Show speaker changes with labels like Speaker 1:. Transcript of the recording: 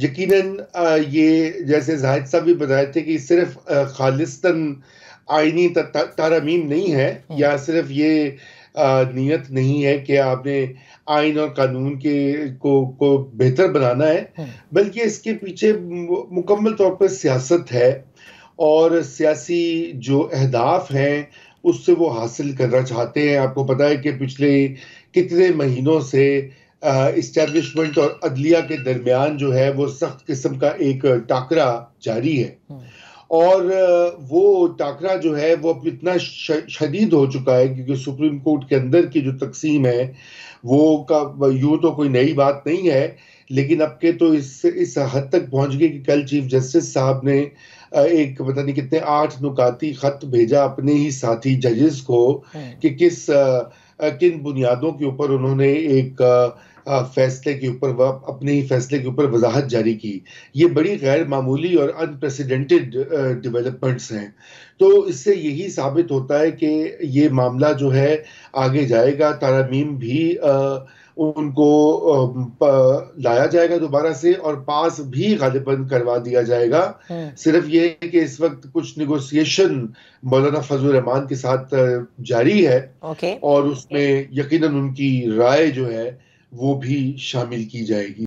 Speaker 1: یقیناً یہ جیسے زاہد صاحب بھی بتائے تھے کہ صرف خالصتاً آئینی ترامیم نہیں ہے، یا صرف یہ نیت نہیں ہے کہ آپ نے آئین اور قانون کو بہتر بنانا ہے، بلکہ اس کے پیچھے مکمل طور پر سیاست ہے، اور سیاسی جو اہداف ہیں اس سے وہ حاصل کرنا چاہتے ہیں۔ آپ کو پتہ ہے کہ پچھلے کتنے مہینوں سے اسٹیبلشمنٹ اور عدلیہ کے درمیان جو ہے وہ سخت قسم کا ایک ٹاکرا جاری ہے، اور وہ ٹاکرا جو ہے وہ اب اتنا شدید ہو چکا ہے کیونکہ سپریم کورٹ کے اندر کی جو تقسیم ہے وہ یوں تو کوئی نئی بات نہیں ہے، لیکن اب کے تو اس حد تک پہنچ گئی کہ کل چیف جسٹس صاحب نے ایک پتہ نہیں کتنے 8 نکاتی خط بھیجا اپنے ہی ساتھی ججز کو کہ کن بنیادوں کے اوپر انہوں نے ایک فیصلے کے اوپر اپنے ہی فیصلے کے اوپر وضاحت جاری کی۔ یہ بڑی غیر معمولی اور انپریسیڈنٹڈ ڈیولپمنٹس ہیں، تو اس سے یہی ثابت ہوتا ہے کہ یہ معاملہ جو ہے آگے جائے گا، ترامیم بھی ان کو لایا جائے گا دوبارہ سے، اور پاس بھی غالباً کروا دیا جائے گا۔ صرف یہ ہے کہ اس وقت کچھ نیگوسیشن مولانا فضل الرحمان کے ساتھ جاری ہے، اور اس میں یقیناً ان کی رائے جو ہے وہ بھی شامل کی جائے گی۔